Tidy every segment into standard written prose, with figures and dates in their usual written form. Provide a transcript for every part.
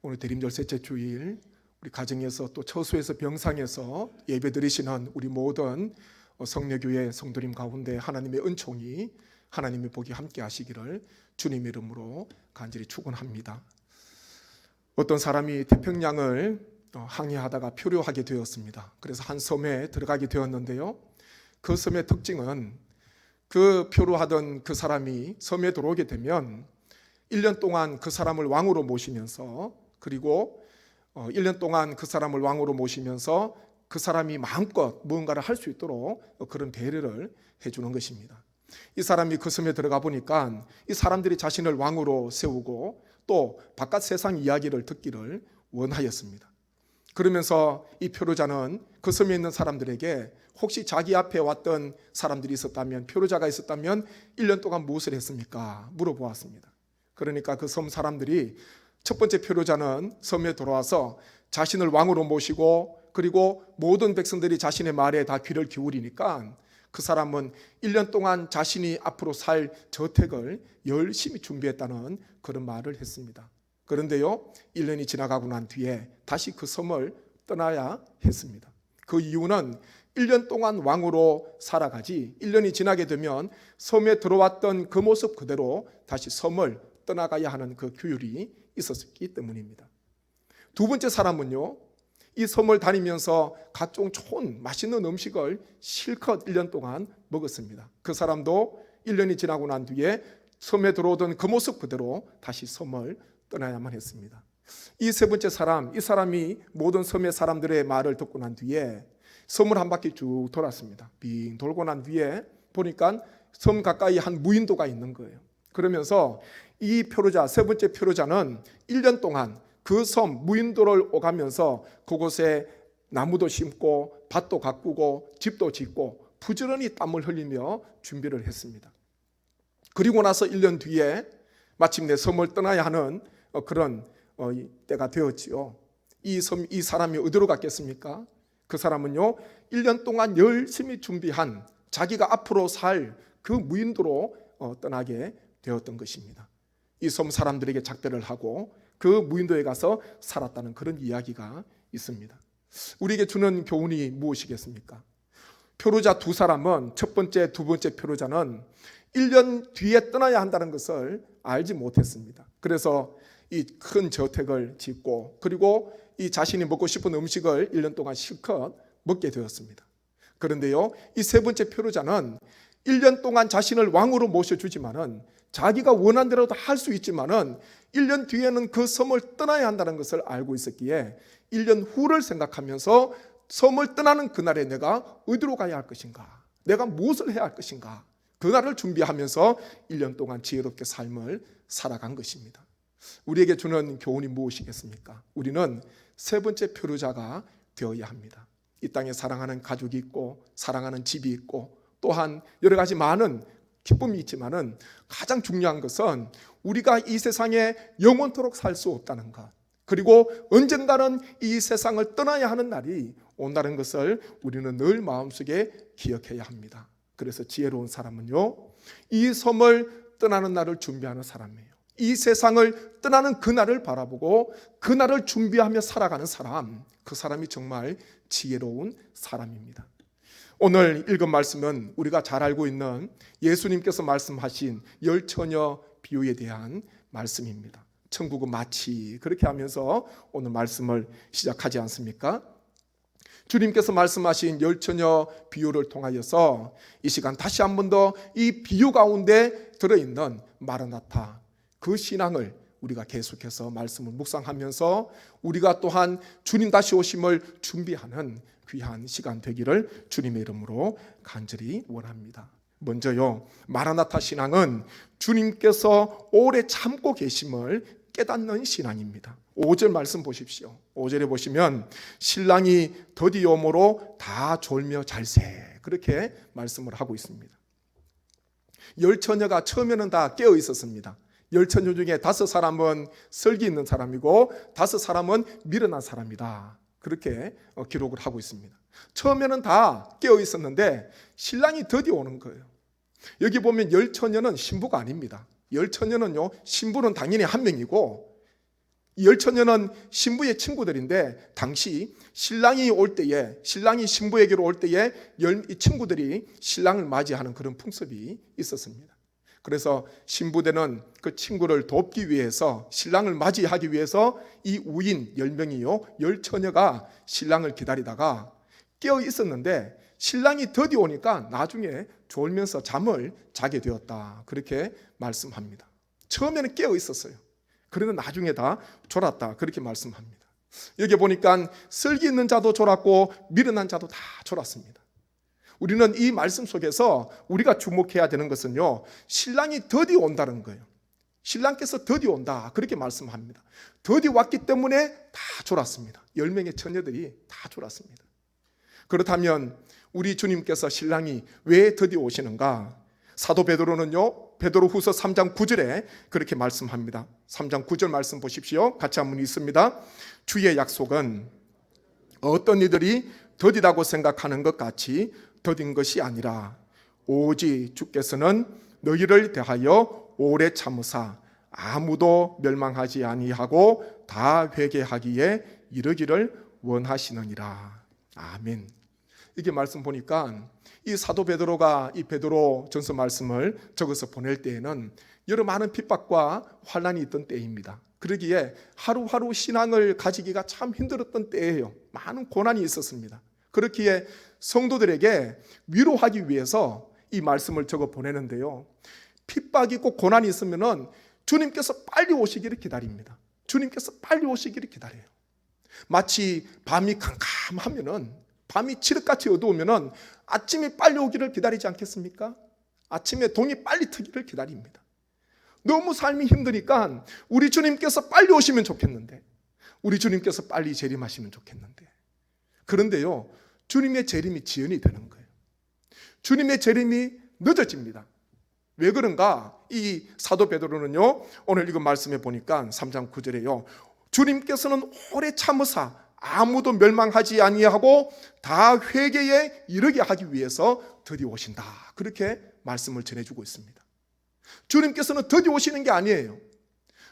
오늘 대림절 셋째 주일 우리 가정에서 또 처소에서 병상에서 예배 드리시는 우리 모든 성례교회 성도님 가운데 하나님의 은총이, 하나님의 복이 함께 하시기를 주님의 이름으로 간절히 축원합니다. 어떤 사람이 태평양을 항해하다가 표류하게 되었습니다. 그래서 한 섬에 들어가게 되었는데요, 그 섬의 특징은 그 표류하던 그 사람이 섬에 들어오게 되면 1년 동안 그 사람을 왕으로 모시면서, 그리고 1년 동안 그 사람을 왕으로 모시면서 그 사람이 마음껏 무언가를 할 수 있도록 그런 배려를 해주는 것입니다. 이 사람이 그 섬에 들어가 보니까 이 사람들이 자신을 왕으로 세우고 또 바깥 세상 이야기를 듣기를 원하였습니다. 그러면서 이 표류자는 그 섬에 있는 사람들에게 혹시 자기 앞에 왔던 사람들이 있었다면, 표류자가 있었다면 1년 동안 무엇을 했습니까? 물어보았습니다. 그러니까 그 섬 사람들이 첫 번째 표류자는 섬에 들어와서 자신을 왕으로 모시고, 그리고 모든 백성들이 자신의 말에 다 귀를 기울이니까 그 사람은 1년 동안 자신이 앞으로 살 저택을 열심히 준비했다는 그런 말을 했습니다. 그런데요, 1년이 지나가고 난 뒤에 다시 그 섬을 떠나야 했습니다. 그 이유는 1년 동안 왕으로 살아가지 1년이 지나게 되면 섬에 들어왔던 그 모습 그대로 다시 섬을 떠나가야 하는 그 규율이 있었기 때문입니다. 두 번째 사람은요, 이 섬을 다니면서 각종 좋은 맛있는 음식을 실컷 1년 동안 먹었습니다. 그 사람도 1년이 지나고 난 뒤에 섬에 들어오던 그 모습 그대로 다시 섬을 떠나야만 했습니다. 이 세 번째 사람, 이 사람이 모든 섬의 사람들의 말을 듣고 난 뒤에 섬을 한 바퀴 쭉 돌았습니다. 빙 돌고 난 뒤에 보니까 섬 가까이 한 무인도가 있는 거예요. 그러면서 이 표류자, 세 번째 표류자는 1년 동안 그 섬 무인도를 오가면서 그곳에 나무도 심고 밭도 가꾸고 집도 짓고 부지런히 땀을 흘리며 준비를 했습니다. 그리고 나서 1년 뒤에 마침내 섬을 떠나야 하는 그런 때가 되었지요. 이 사람이 어디로 갔겠습니까? 그 사람은요, 1년 동안 열심히 준비한 자기가 앞으로 살 그 무인도로 떠나게 되었던 것입니다. 이 섬 사람들에게 작별을 하고 그 무인도에 가서 살았다는 그런 이야기가 있습니다. 우리에게 주는 교훈이 무엇이겠습니까? 표류자 두 사람은, 첫 번째, 두 번째 표류자는 1년 뒤에 떠나야 한다는 것을 알지 못했습니다. 그래서 이 큰 저택을 짓고, 그리고 이 자신이 먹고 싶은 음식을 1년 동안 실컷 먹게 되었습니다. 그런데요, 이 세 번째 표류자는 1년 동안 자신을 왕으로 모셔주지만은, 자기가 원한 대로 할 수 있지만은 1년 뒤에는 그 섬을 떠나야 한다는 것을 알고 있었기에 1년 후를 생각하면서 섬을 떠나는 그날에 내가 어디로 가야 할 것인가, 내가 무엇을 해야 할 것인가, 그날을 준비하면서 1년 동안 지혜롭게 삶을 살아간 것입니다. 우리에게 주는 교훈이 무엇이겠습니까? 우리는 세 번째 표류자가 되어야 합니다. 이 땅에 사랑하는 가족이 있고 사랑하는 집이 있고 또한 여러 가지 많은 기쁨이 있지만은 가장 중요한 것은 우리가 이 세상에 영원토록 살 수 없다는 것, 그리고 언젠가는 이 세상을 떠나야 하는 날이 온다는 것을 우리는 늘 마음속에 기억해야 합니다. 그래서 지혜로운 사람은요, 이 섬을 떠나는 날을 준비하는 사람이에요. 이 세상을 떠나는 그날을 바라보고 그날을 준비하며 살아가는 사람, 그 사람이 정말 지혜로운 사람입니다. 오늘 읽은 말씀은 우리가 잘 알고 있는 예수님께서 말씀하신 열 처녀 비유에 대한 말씀입니다. 천국은 마치, 그렇게 하면서 오늘 말씀을 시작하지 않습니까? 주님께서 말씀하신 열 처녀 비유를 통하여서 이 시간 다시 한 번 더 이 비유 가운데 들어있는 마라나타, 그 신앙을 우리가 계속해서 말씀을 묵상하면서 우리가 또한 주님 다시 오심을 준비하는 귀한 시간 되기를 주님의 이름으로 간절히 원합니다. 먼저요, 마라나타 신앙은 주님께서 오래 참고 계심을 깨닫는 신앙입니다. 5절 말씀 보십시오. 5절에 보시면 신랑이 더디오므로 다 졸며 잘세, 그렇게 말씀을 하고 있습니다. 열 처녀가 처음에는 다 깨어 있었습니다. 열 처녀 중에 5사람은 설기 있는 사람이고 5사람은 미련한 사람이다, 그렇게 기록을 하고 있습니다. 처음에는 다 깨어 있었는데 신랑이 더디 오는 거예요. 여기 보면 열 처녀는 신부가 아닙니다. 열 처녀는요, 신부는 당연히 한 명이고 이 열처녀는 신부의 친구들인데 당시 신랑이 올 때에, 신랑이 신부에게로 올 때에 이 친구들이 신랑을 맞이하는 그런 풍습이 있었습니다. 그래서 신부대는 그 친구를 돕기 위해서, 신랑을 맞이하기 위해서 이 우인 10명이요, 열처녀가 신랑을 기다리다가 깨어 있었는데 신랑이 더디 오니까 나중에 졸면서 잠을 자게 되었다, 그렇게 말씀합니다. 처음에는 깨어 있었어요. 그런데 나중에 다 졸았다, 그렇게 말씀합니다. 여기 보니까 슬기 있는 자도 졸았고 미련한 자도 다 졸았습니다. 우리는 이 말씀 속에서 우리가 주목해야 되는 것은요, 신랑이 더디 온다는 거예요. 신랑께서 더디 온다, 그렇게 말씀합니다. 더디 왔기 때문에 다 졸았습니다. 10명의 처녀들이 다 졸았습니다. 그렇다면 우리 주님께서 신랑이 왜 더디 오시는가? 사도 베드로는요, 베드로후서 3장 9절에 그렇게 말씀합니다. 3장 9절 말씀 보십시오. 같이 한번 읽습니다. 주의 약속은 어떤 이들이 더디다고 생각하는 것 같이 더딘 것이 아니라 오직 주께서는 너희를 대하여 오래 참으사 아무도 멸망하지 아니하고 다 회개하기에 이르기를 원하시느니라. 아멘. 이게 말씀 보니까 이 사도 베드로가 이 베드로 전서 말씀을 적어서 보낼 때에는 여러 많은 핍박과 환난이 있던 때입니다. 그러기에 하루하루 신앙을 가지기가 참 힘들었던 때예요. 많은 고난이 있었습니다. 그렇기에 성도들에게 위로하기 위해서 이 말씀을 적어 보내는데요, 핍박이 있고 고난이 있으면은 주님께서 빨리 오시기를 기다립니다. 주님께서 빨리 오시기를 기다려요. 마치 밤이 캄캄하면은, 밤이 칠흑같이 어두우면은 아침이 빨리 오기를 기다리지 않겠습니까? 아침에 동이 빨리 트기를 기다립니다. 너무 삶이 힘드니까 우리 주님께서 빨리 오시면 좋겠는데, 우리 주님께서 빨리 재림하시면 좋겠는데, 그런데요, 주님의 재림이 지연이 되는 거예요. 주님의 재림이 늦어집니다. 왜 그런가? 이 사도 베드로는요, 오늘 읽은 말씀에 보니까 3장 9절에요, 주님께서는 오래 참으사 아무도 멸망하지 아니하고 다 회개에 이르게 하기 위해서 드디 오신다, 그렇게 말씀을 전해주고 있습니다. 주님께서는 드디 오시는 게 아니에요.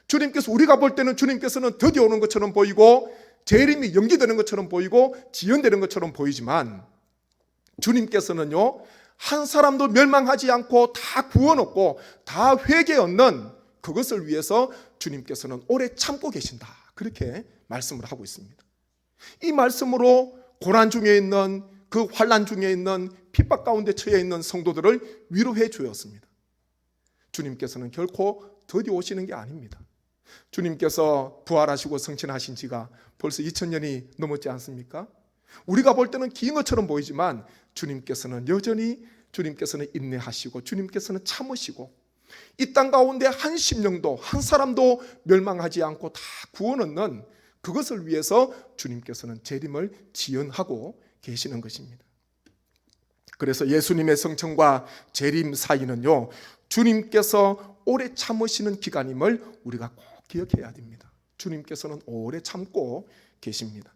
주님께서, 우리가 볼 때는 주님께서는 드디 오는 것처럼 보이고 재림이 연기되는 것처럼 보이고 지연되는 것처럼 보이지만, 주님께서는요, 한 사람도 멸망하지 않고 다 구원 얻고 다 회개 얻는 그것을 위해서 주님께서는 오래 참고 계신다, 그렇게 말씀을 하고 있습니다. 이 말씀으로 고난 중에 있는, 그 환난 중에 있는, 핍박 가운데 처해 있는 성도들을 위로해 주었습니다. 주님께서는 결코 더디 오시는 게 아닙니다. 주님께서 부활하시고 성천하신 지가 벌써 2000년이 넘었지 않습니까? 우리가 볼 때는 긴 것처럼 보이지만 주님께서는 여전히, 주님께서는 인내하시고 주님께서는 참으시고 이 땅 가운데 한 심령도, 한 사람도 멸망하지 않고 다 구원 얻는 그것을 위해서 주님께서는 재림을 지연하고 계시는 것입니다. 그래서 예수님의 성천과 재림 사이는요, 주님께서 오래 참으시는 기간임을 우리가 꼭 기억해야 됩니다. 주님께서는 오래 참고 계십니다.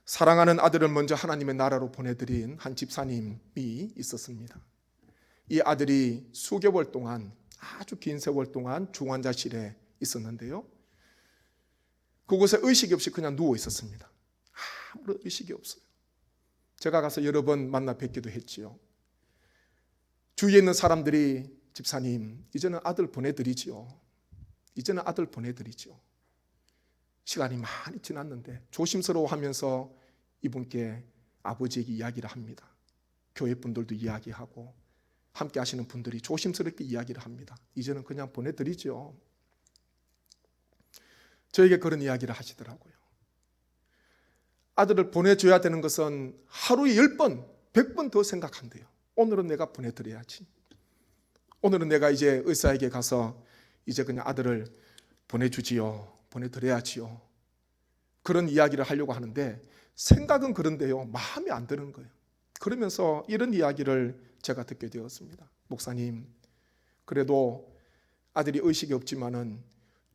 사랑하는 아들을 먼저 하나님의 나라로 보내드린 한 집사님이 있었습니다. 이 아들이 수개월 동안, 아주 긴 세월 동안 중환자실에 있었는데요, 그곳에 의식이 없이 그냥 누워 있었습니다. 아무런 의식이 없어요. 제가 가서 여러 번 만나 뵙기도 했지요. 주위에 있는 사람들이, 집사님, 이제는 아들 보내드리지요. 이제는 아들 보내드리죠. 시간이 많이 지났는데 조심스러워하면서 이분께, 아버지에게 이야기를 합니다. 교회 분들도 이야기하고 함께 하시는 분들이 조심스럽게 이야기를 합니다. 이제는 그냥 보내드리죠. 저에게 그런 이야기를 하시더라고요. 아들을 보내줘야 되는 것은 하루에 10번, 100번 더 생각한대요. 오늘은 내가 보내드려야지. 오늘은 내가 이제 의사에게 가서 이제 그냥 아들을 보내주지요. 보내드려야지요. 그런 이야기를 하려고 하는데 생각은 그런데요, 마음에 안 드는 거예요. 그러면서 이런 이야기를 제가 듣게 되었습니다. 목사님, 그래도 아들이 의식이 없지만은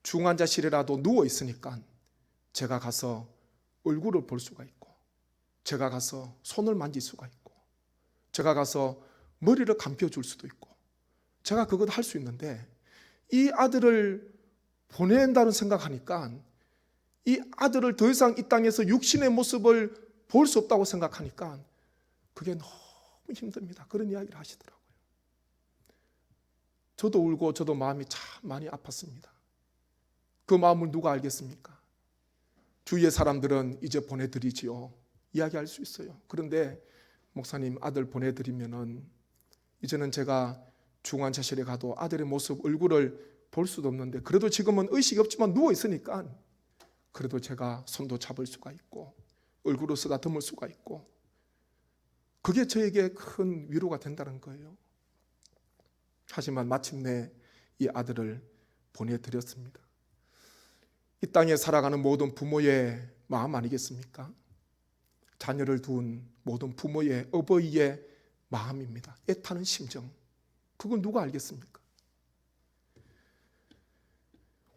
중환자실이라도 누워 있으니까 제가 가서 얼굴을 볼 수가 있고, 제가 가서 손을 만질 수가 있고, 제가 가서 머리를 감겨줄 수도 있고, 제가 그것 할 수 있는데 이 아들을 보낸다는 생각하니까 이 아들을 더 이상 이 땅에서 육신의 모습을 볼 수 없다고 생각하니까 그게 너무 힘듭니다. 그런 이야기를 하시더라고요. 저도 울고 저도 마음이 참 많이 아팠습니다. 그 마음을 누가 알겠습니까? 주위의 사람들은 이제 보내드리지요. 이야기할 수 있어요. 그런데 목사님 아들 보내드리면은 이제는 제가 중환자실에 가도 아들의 모습 얼굴을 볼 수도 없는데 그래도 지금은 의식이 없지만 누워 있으니까 그래도 제가 손도 잡을 수가 있고 얼굴을 쓰다듬을 수가 있고 그게 저에게 큰 위로가 된다는 거예요. 하지만 마침내 이 아들을 보내드렸습니다. 이 땅에 살아가는 모든 부모의 마음 아니겠습니까? 자녀를 둔 모든 부모의 어버이의 마음입니다. 애타는 심정. 그걸 누가 알겠습니까?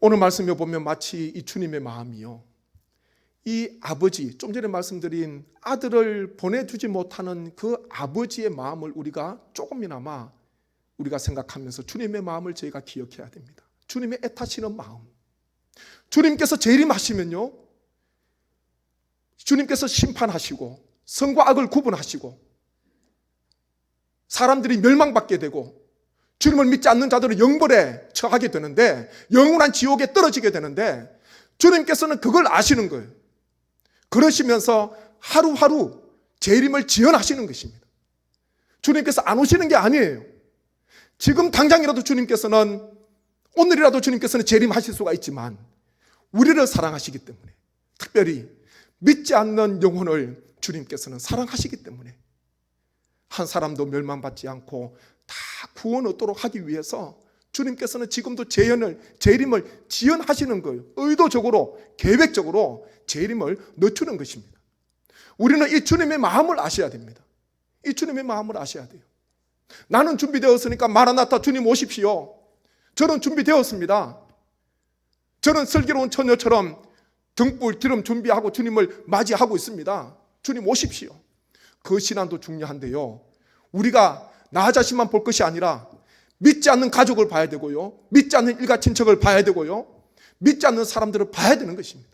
오늘 말씀에 보면 마치 이 주님의 마음이요. 이 아버지, 좀 전에 말씀드린 아들을 보내주지 못하는 그 아버지의 마음을 우리가 조금이나마 우리가 생각하면서 주님의 마음을 저희가 기억해야 됩니다. 주님의 애타시는 마음. 주님께서 재림하시면요, 주님께서 심판하시고 선과 악을 구분하시고 사람들이 멸망받게 되고 주님을 믿지 않는 자들은 영벌에 처하게 되는데 영원한 지옥에 떨어지게 되는데 주님께서는 그걸 아시는 거예요. 그러시면서 하루하루 재림을 지연하시는 것입니다. 주님께서 안 오시는 게 아니에요. 지금 당장이라도 주님께서는, 오늘이라도 주님께서는 재림하실 수가 있지만 우리를 사랑하시기 때문에, 특별히 믿지 않는 영혼을 주님께서는 사랑하시기 때문에 한 사람도 멸망받지 않고 다 구원 얻도록 하기 위해서 주님께서는 지금도 재림을 지연하시는 거예요. 의도적으로, 계획적으로 재림을 늦추는 것입니다. 우리는 이 주님의 마음을 아셔야 됩니다. 이 주님의 마음을 아셔야 돼요. 나는 준비되었으니까 마라나타 주님 오십시오. 저는 준비되었습니다. 저는 슬기로운 처녀처럼 등불 기름 준비하고 주님을 맞이하고 있습니다. 주님 오십시오. 그 신앙도 중요한데요, 우리가 나 자신만 볼 것이 아니라 믿지 않는 가족을 봐야 되고요, 믿지 않는 일가 친척을 봐야 되고요, 믿지 않는 사람들을 봐야 되는 것입니다.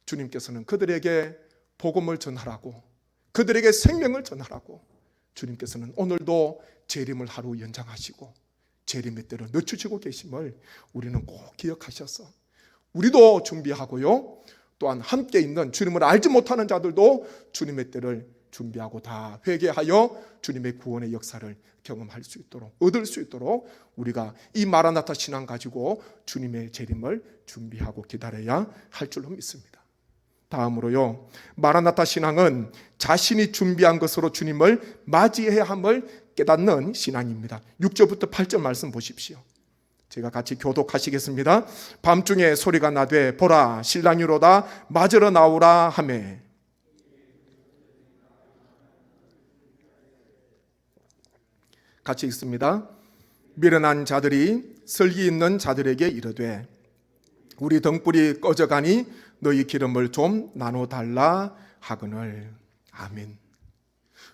주님께서는 그들에게 복음을 전하라고, 그들에게 생명을 전하라고 주님께서는 오늘도 재림을 하루 연장하시고 재림의 때를 늦추시고 계심을 우리는 꼭 기억하셔서 우리도 준비하고요, 또한 함께 있는 주님을 알지 못하는 자들도 주님의 때를 준비하고 다 회개하여 주님의 구원의 역사를 경험할 수 있도록, 얻을 수 있도록 우리가 이 마라나타 신앙 가지고 주님의 재림을 준비하고 기다려야 할 줄로 믿습니다. 다음으로요, 마라나타 신앙은 자신이 준비한 것으로 주님을 맞이해야 함을 깨닫는 신앙입니다. 6절부터 8절 말씀 보십시오. 제가 같이 교독하시겠습니다. 밤중에 소리가 나되 보라 신랑이 오로다 맞으러 나오라 하매. 같이 읽습니다. 미련한 자들이 슬기 있는 자들에게 이르되 우리 등불이 꺼져가니 너희 기름을 좀 나눠달라 하거늘. 아멘.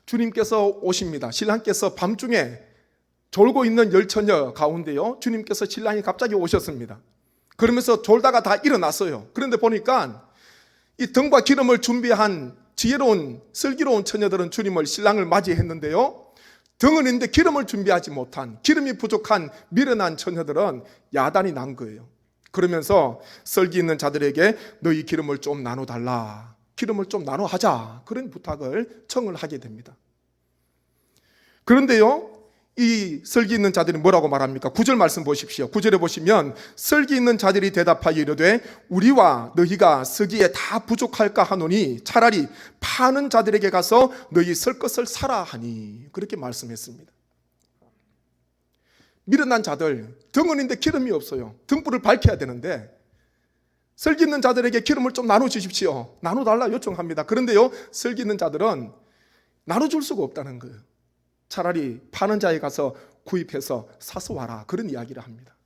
주님께서 오십니다. 신랑께서 밤중에 졸고 있는 열처녀 가운데요, 주님께서 신랑이 갑자기 오셨습니다. 그러면서 졸다가 다 일어났어요. 그런데 보니까 이 등과 기름을 준비한 지혜로운 슬기로운 처녀들은 주님을, 신랑을 맞이했는데요, 등은 있는데 기름을 준비하지 못한, 기름이 부족한 미련한 처녀들은 야단이 난 거예요. 그러면서 슬기 있는 자들에게 너희 기름을 좀 나눠달라, 기름을 좀 나눠하자, 그런 부탁을 청을 하게 됩니다. 그런데요, 이 슬기 있는 자들이 뭐라고 말합니까? 9절 말씀 보십시오. 9절에 보시면 슬기 있는 자들이 대답하여 이르되 우리와 너희가 쓰기에 다 부족할까 하노니 차라리 파는 자들에게 가서 너희 쓸 것을 사라 하니, 그렇게 말씀했습니다. 미련한 자들, 등은 있는데 기름이 없어요. 등불을 밝혀야 되는데 슬기 있는 자들에게 기름을 좀 나눠주십시오, 나눠달라 요청합니다. 그런데요, 슬기 있는 자들은 나눠줄 수가 없다는 거예요. 차라리 파는 자에 가서 구입해서 사서 와라, 그런 이야기를 합니다.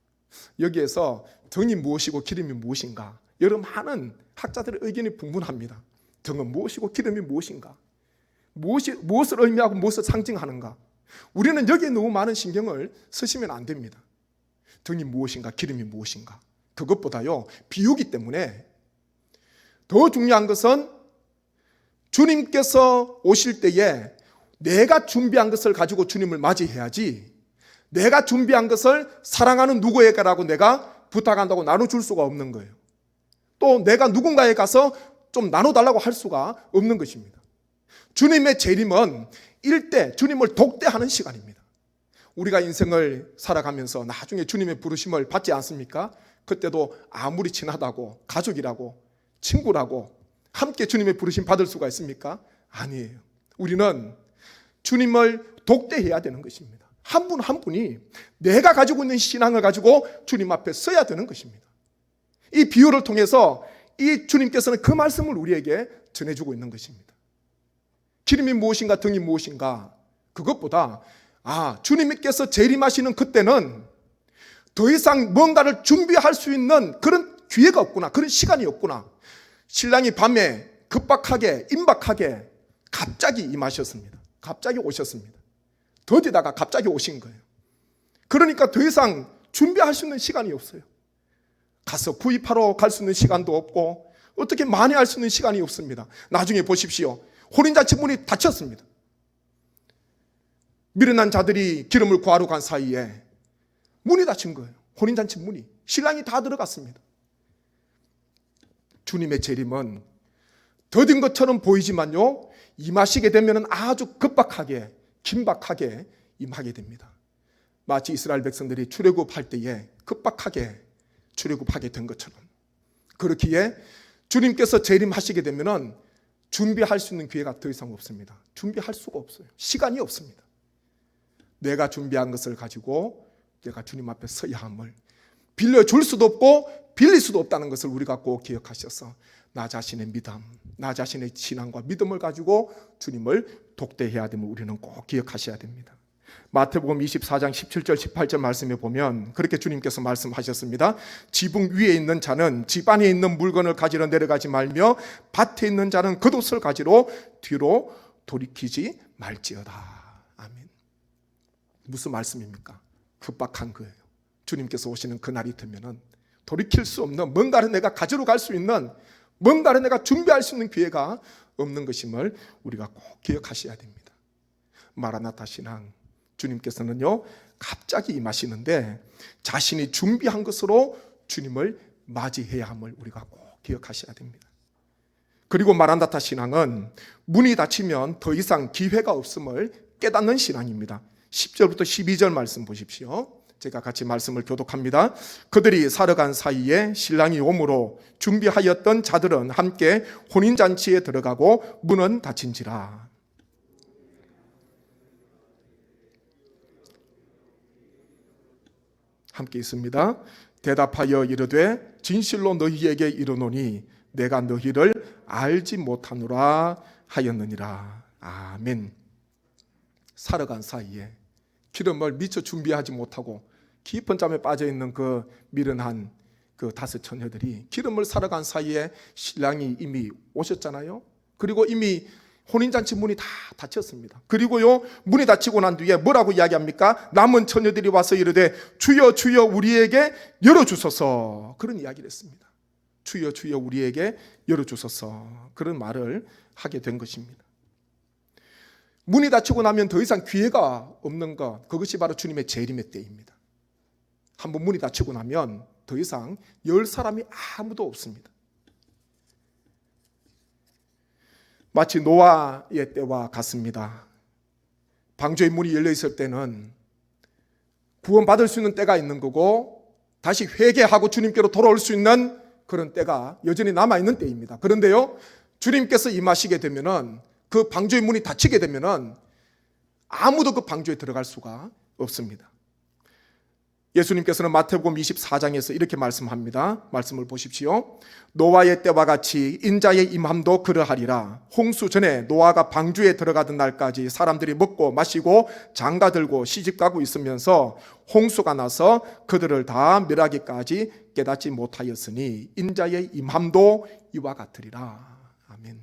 여기에서 등이 무엇이고 기름이 무엇인가, 여러 많은 학자들의 의견이 분분합니다. 등은 무엇이고 기름이 무엇인가, 무엇을 의미하고 무엇을 상징하는가, 우리는 여기에 너무 많은 신경을 쓰시면 안 됩니다. 등이 무엇인가, 기름이 무엇인가, 그것보다요, 비유기 때문에 더 중요한 것은 주님께서 오실 때에 내가 준비한 것을 가지고 주님을 맞이해야지, 내가 준비한 것을 사랑하는 누구에게라고 내가 부탁한다고 나눠줄 수가 없는 거예요. 또 내가 누군가에 가서 좀 나눠달라고 할 수가 없는 것입니다. 주님의 재림은 일대 주님을 독대하는 시간입니다. 우리가 인생을 살아가면서 나중에 주님의 부르심을 받지 않습니까? 그때도 아무리 친하다고, 가족이라고, 친구라고 함께 주님의 부르심 받을 수가 있습니까? 아니에요. 우리는 주님을 독대해야 되는 것입니다. 한 분 한 분이 내가 가지고 있는 신앙을 가지고 주님 앞에 서야 되는 것입니다. 이 비유를 통해서 이 주님께서는 그 말씀을 우리에게 전해주고 있는 것입니다. 기름이 무엇인가 등이 무엇인가, 그것보다 주님께서 재림하시는 그때는 더 이상 뭔가를 준비할 수 있는 그런 기회가 없구나, 그런 시간이 없구나. 신랑이 밤에 급박하게 임박하게 갑자기 임하셨습니다. 갑자기 오셨습니다. 더디다가 갑자기 오신 거예요. 그러니까 더 이상 준비할 수 있는 시간이 없어요. 가서 구입하러 갈 수 있는 시간도 없고 어떻게 만회할 수 있는 시간이 없습니다. 나중에 보십시오. 혼인잔치 문이 닫혔습니다. 미련한 자들이 기름을 구하러 간 사이에 문이 닫힌 거예요. 혼인잔치 문이. 신랑이 다 들어갔습니다. 주님의 재림은 더딘 것처럼 보이지만요, 임하시게 되면 아주 급박하게, 긴박하게 임하게 됩니다. 마치 이스라엘 백성들이 출애굽할 때에 급박하게 출애굽하게 된 것처럼, 그렇기에 주님께서 재림하시게 되면 준비할 수 있는 기회가 더 이상 없습니다. 준비할 수가 없어요. 시간이 없습니다. 내가 준비한 것을 가지고 내가 주님 앞에 서야 함을, 빌려줄 수도 없고 빌릴 수도 없다는 것을 우리가 꼭 기억하셔서 나 자신의 믿음, 나 자신의 신앙과 믿음을 가지고 주님을 독대해야 됨을 우리는 꼭 기억하셔야 됩니다. 마태복음 24장 17절 18절 말씀에 보면 그렇게 주님께서 말씀하셨습니다. 지붕 위에 있는 자는 집 안에 있는 물건을 가지러 내려가지 말며 밭에 있는 자는 겉옷을 가지러 뒤로 돌이키지 말지어다. 아멘. 무슨 말씀입니까? 급박한 거예요. 주님께서 오시는 그날이 되면은 돌이킬 수 없는, 뭔가를 내가 가지러 갈 수 있는, 뭔가를 내가 준비할 수 있는 기회가 없는 것임을 우리가 꼭 기억하셔야 됩니다. 마라나타 신앙, 주님께서는요 갑자기 임하시는데 자신이 준비한 것으로 주님을 맞이해야 함을 우리가 꼭 기억하셔야 됩니다. 그리고 마라나타 신앙은 문이 닫히면 더 이상 기회가 없음을 깨닫는 신앙입니다. 10절부터 12절 말씀 보십시오. 제가 같이 말씀을 교독합니다. 그들이 살아간 사이에 신랑이 오므로 준비하였던 자들은 함께 혼인잔치에 들어가고 문은 닫힌지라. 함께 있습니다. 대답하여 이르되 진실로 너희에게 이르노니 내가 너희를 알지 못하노라 하였느니라. 아멘. 살아간 사이에 기름을 미처 준비하지 못하고 깊은 잠에 빠져있는 그 미련한 그 다섯 처녀들이 기름을 살아간 사이에 신랑이 이미 오셨잖아요. 그리고 이미 혼인잔치 문이 다 닫혔습니다. 그리고요 문이 닫히고 난 뒤에 뭐라고 이야기합니까? 남은 처녀들이 와서 이르되 주여 주여 우리에게 열어주소서, 그런 이야기를 했습니다. 주여 주여 우리에게 열어주소서, 그런 말을 하게 된 것입니다. 문이 닫히고 나면 더 이상 기회가 없는 것, 그것이 바로 주님의 재림의 때입니다. 한번 문이 닫히고 나면 더 이상 열 사람이 아무도 없습니다. 마치 노아의 때와 같습니다. 방주의 문이 열려 있을 때는 구원받을 수 있는 때가 있는 거고 다시 회개하고 주님께로 돌아올 수 있는 그런 때가 여전히 남아있는 때입니다. 그런데요 주님께서 임하시게 되면은, 그 방주의 문이 닫히게 되면은 아무도 그 방주에 들어갈 수가 없습니다. 예수님께서는 마태복음 24장에서 이렇게 말씀합니다. 말씀을 보십시오. 노아의 때와 같이 인자의 임함도 그러하리라. 홍수 전에 노아가 방주에 들어가던 날까지 사람들이 먹고 마시고 장가들고 시집가고 있으면서 홍수가 나서 그들을 다 멸하기까지 깨닫지 못하였으니 인자의 임함도 이와 같으리라. 아멘.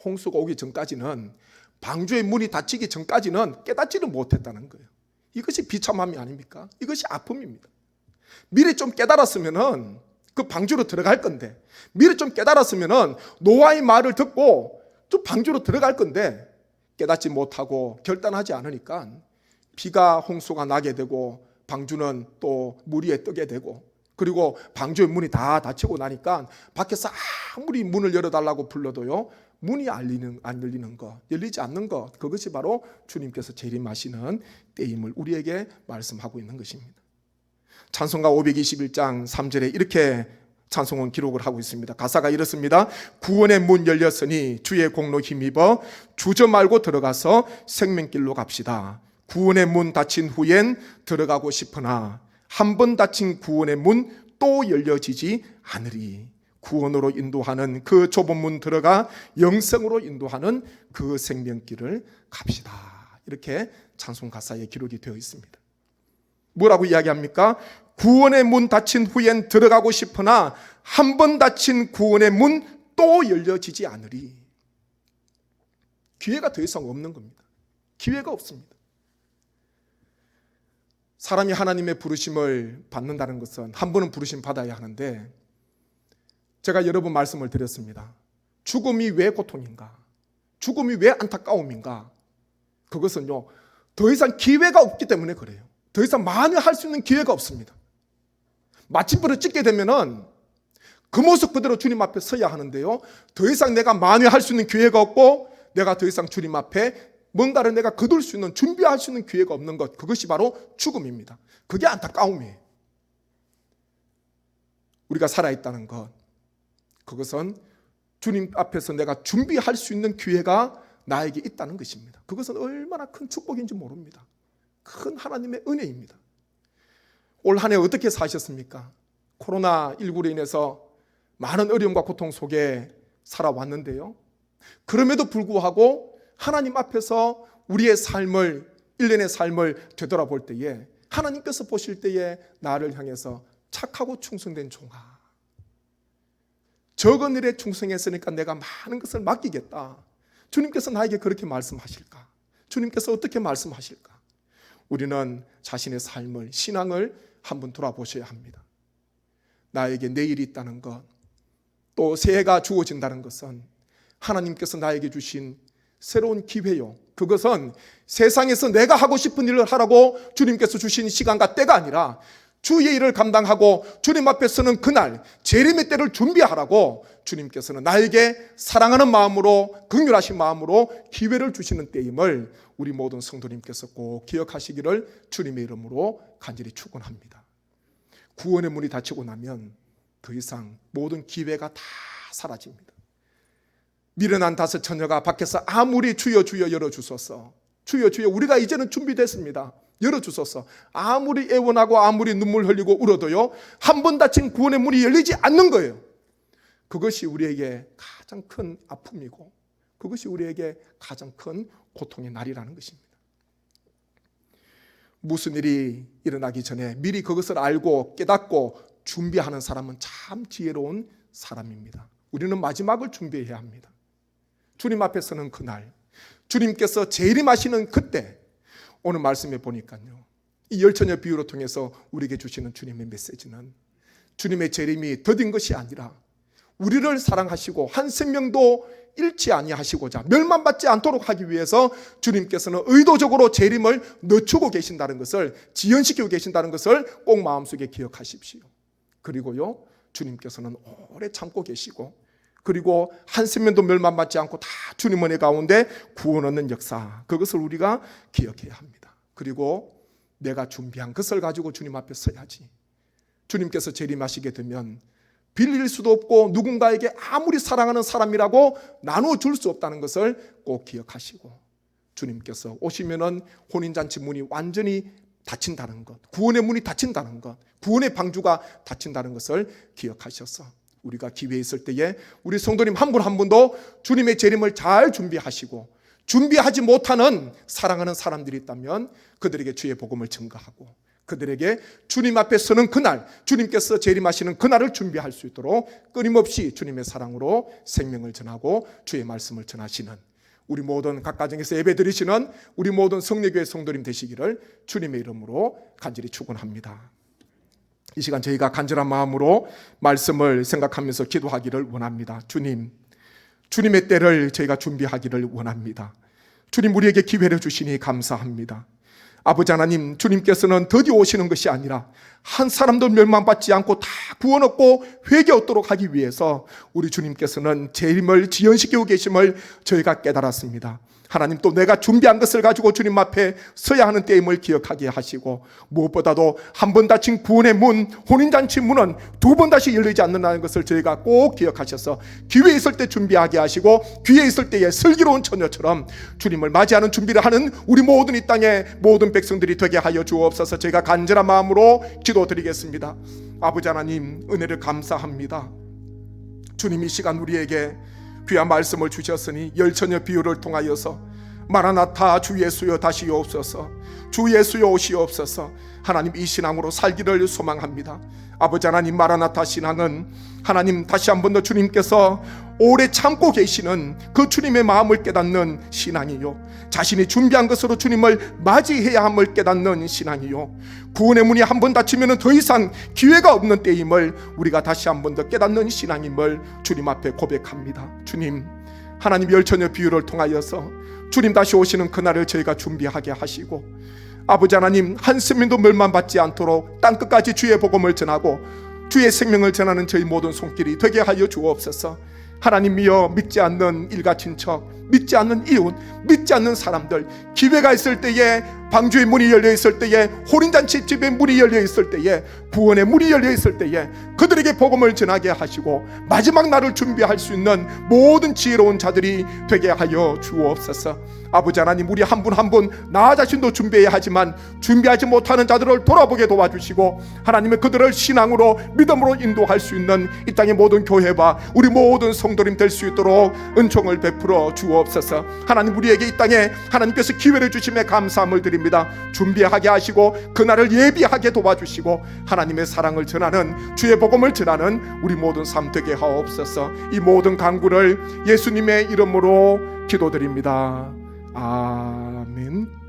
홍수가 오기 전까지는, 방주의 문이 닫히기 전까지는 깨닫지를 못했다는 거예요. 이것이 비참함이 아닙니까? 이것이 아픔입니다. 미리 좀 깨달았으면은 그 방주로 들어갈 건데, 미리 좀 깨달았으면은 노아의 말을 듣고 좀 방주로 들어갈 건데, 깨닫지 못하고 결단하지 않으니까 비가 홍수가 나게 되고 방주는 또 물 위에 뜨게 되고, 그리고 방주의 문이 다 닫히고 나니까 밖에서 아무리 문을 열어달라고 불러도요, 문이 안 열리는 것, 열리지 않는 것, 그것이 바로 주님께서 재림하시는 때임을 우리에게 말씀하고 있는 것입니다. 찬송가 521장 3절에 이렇게 찬송은 기록을 하고 있습니다. 가사가 이렇습니다. 구원의 문 열렸으니 주의 공로 힘입어 주저 말고 들어가서 생명길로 갑시다. 구원의 문 닫힌 후엔 들어가고 싶으나 한 번 닫힌 구원의 문 또 열려지지 않으리. 구원으로 인도하는 그 좁은 문 들어가 영생으로 인도하는 그 생명길을 갑시다. 이렇게 찬송 가사에 기록이 되어 있습니다. 뭐라고 이야기합니까? 구원의 문 닫힌 후엔 들어가고 싶으나 한 번 닫힌 구원의 문 또 열려지지 않으리. 기회가 더 이상 없는 겁니다. 기회가 없습니다. 사람이 하나님의 부르심을 받는다는 것은 한 번은 부르심 받아야 하는데, 제가 여러 번 말씀을 드렸습니다. 죽음이 왜 고통인가? 죽음이 왜 안타까움인가? 그것은요, 더 이상 기회가 없기 때문에 그래요. 더 이상 만회할 수 있는 기회가 없습니다. 마침표를 찍게 되면은 그 모습 그대로 주님 앞에 서야 하는데요, 더 이상 내가 만회할 수 있는 기회가 없고, 내가 더 이상 주님 앞에 뭔가를 내가 거둘 수 있는, 준비할 수 있는 기회가 없는 것, 그것이 바로 죽음입니다. 그게 안타까움이에요. 우리가 살아있다는 것, 그것은 주님 앞에서 내가 준비할 수 있는 기회가 나에게 있다는 것입니다. 그것은 얼마나 큰 축복인지 모릅니다. 큰 하나님의 은혜입니다. 올 한 해 어떻게 사셨습니까? 코로나19로 인해서 많은 어려움과 고통 속에 살아왔는데요, 그럼에도 불구하고 하나님 앞에서 우리의 삶을, 일련의 삶을 되돌아볼 때에 하나님께서 보실 때에 나를 향해서 착하고 충성된 종아, 적은 일에 충성했으니까 내가 많은 것을 맡기겠다. 주님께서 나에게 그렇게 말씀하실까? 주님께서 어떻게 말씀하실까? 우리는 자신의 삶을, 신앙을 한번 돌아보셔야 합니다. 나에게 내일이 있다는 것, 또 새해가 주어진다는 것은 하나님께서 나에게 주신 새로운 기회요. 그것은 세상에서 내가 하고 싶은 일을 하라고 주님께서 주신 시간과 때가 아니라 주의 일을 감당하고 주님 앞에 서는 그날, 재림의 때를 준비하라고 주님께서는 나에게 사랑하는 마음으로, 긍휼하신 마음으로 기회를 주시는 때임을 우리 모든 성도님께서 꼭 기억하시기를 주님의 이름으로 간절히 축원합니다. 구원의 문이 닫히고 나면 더 이상 모든 기회가 다 사라집니다. 미련한 다섯 처녀가 밖에서 아무리 주여 주여 열어주소서, 주여 주여 우리가 이제는 준비됐습니다, 열어주소서, 아무리 애원하고 아무리 눈물 흘리고 울어도요, 한 번 닫힌 구원의 문이 열리지 않는 거예요. 그것이 우리에게 가장 큰 아픔이고, 그것이 우리에게 가장 큰 고통의 날이라는 것입니다. 무슨 일이 일어나기 전에 미리 그것을 알고 깨닫고 준비하는 사람은 참 지혜로운 사람입니다. 우리는 마지막을 준비해야 합니다. 주님 앞에 서는 그날, 주님께서 재림하시는 그때, 오늘 말씀에 보니까요, 이 열처녀 비유를 통해서 우리에게 주시는 주님의 메시지는 주님의 재림이 더딘 것이 아니라 우리를 사랑하시고 한 생명도 잃지 아니하시고자 멸망받지 않도록 하기 위해서 주님께서는 의도적으로 재림을 늦추고 계신다는 것을, 지연시키고 계신다는 것을 꼭 마음속에 기억하십시오. 그리고요, 주님께서는 오래 참고 계시고, 그리고 한 생명도 멸망받지 않고 다 주님 은혜 가운데 구원 얻는 역사, 그것을 우리가 기억해야 합니다. 그리고 내가 준비한 것을 가지고 주님 앞에 서야지. 주님께서 재림하시게 되면 빌릴 수도 없고 누군가에게 아무리 사랑하는 사람이라고 나눠줄 수 없다는 것을 꼭 기억하시고, 주님께서 오시면은 혼인잔치 문이 완전히 닫힌다는 것, 구원의 문이 닫힌다는 것, 구원의 방주가 닫힌다는 것을 기억하셔서 우리가 기회 있을 때에 우리 성도님 한 분 한 분도 주님의 재림을 잘 준비하시고, 준비하지 못하는 사랑하는 사람들이 있다면 그들에게 주의 복음을 증거하고, 그들에게 주님 앞에 서는 그날, 주님께서 재림하시는 그날을 준비할 수 있도록 끊임없이 주님의 사랑으로 생명을 전하고 주의 말씀을 전하시는 우리 모든 각 가정에서 예배 드리시는 우리 모든 성례교회 성도님 되시기를 주님의 이름으로 간절히 축원합니다. 이 시간 저희가 간절한 마음으로 말씀을 생각하면서 기도하기를 원합니다. 주님의 때를 저희가 준비하기를 원합니다. 주님, 우리에게 기회를 주시니 감사합니다. 아버지 하나님, 주님께서는 드디어 오시는 것이 아니라 한 사람도 멸망받지 않고 다 구원 얻고 회개 얻도록 하기 위해서 우리 주님께서는 재림을 지연시키고 계심을 저희가 깨달았습니다. 하나님, 또 내가 준비한 것을 가지고 주님 앞에 서야 하는 때임을 기억하게 하시고, 무엇보다도 한 번 닫힌 구원의 문, 혼인잔치 문은 두 번 다시 열리지 않는다는 것을 저희가 꼭 기억하셔서 기회 있을 때 준비하게 하시고, 기회 있을 때에 슬기로운 처녀처럼 주님을 맞이하는 준비를 하는 우리 모든 이 땅의 모든 백성들이 되게 하여 주옵소서. 저희가 간절한 마음으로 기도드리겠습니다. 아버지 하나님, 은혜를 감사합니다. 주님, 이 시간 우리에게 귀한 말씀을 주셨으니 열처녀 비유를 통하여서 마라나타, 주 예수여 다시 오옵소서, 주 예수여 오시옵소서. 하나님, 이 신앙으로 살기를 소망합니다. 아버지 하나님, 마라나타 신앙은 하나님 다시 한 번 더 주님께서 오래 참고 계시는 그 주님의 마음을 깨닫는 신앙이요, 자신이 준비한 것으로 주님을 맞이해야 함을 깨닫는 신앙이요, 구원의 문이 한 번 닫히면 더 이상 기회가 없는 때임을 우리가 다시 한 번 더 깨닫는 신앙임을 주님 앞에 고백합니다. 주님, 하나님 열처녀 비유를 통하여서 주님 다시 오시는 그날을 저희가 준비하게 하시고, 아버지 하나님, 한 생명도 멸망받지 않도록 땅끝까지 주의 복음을 전하고 주의 생명을 전하는 저희 모든 손길이 되게 하여 주옵소서. 하나님이여, 믿지 않는 일가 친척, 믿지 않는 이웃, 믿지 않는 사람들, 기회가 있을 때에, 방주의 문이 열려 있을 때에, 혼인잔치 집의 문이 열려 있을 때에, 구원의 문이 열려 있을 때에 그들에게 복음을 전하게 하시고 마지막 날을 준비할 수 있는 모든 지혜로운 자들이 되게 하여 주옵소서. 아버지 하나님, 우리 한 분 한 분 나 자신도 준비해야 하지만 준비하지 못하는 자들을 돌아보게 도와주시고, 하나님의 그들을 신앙으로 믿음으로 인도할 수 있는 이 땅의 모든 교회와 우리 모든 성도님 될 수 있도록 은총을 베풀어 주옵소서. 하나님, 우리에게 이 땅에 하나님께서 기회를 주심에 감사함을 드립니다. 준비하게 하시고 그날을 예비하게 도와주시고 하나님의 사랑을 전하는, 주의 복음을 전하는 우리 모든 삶 되게 하옵소서. 이 모든 간구를 예수님의 이름으로 기도드립니다. 아멘.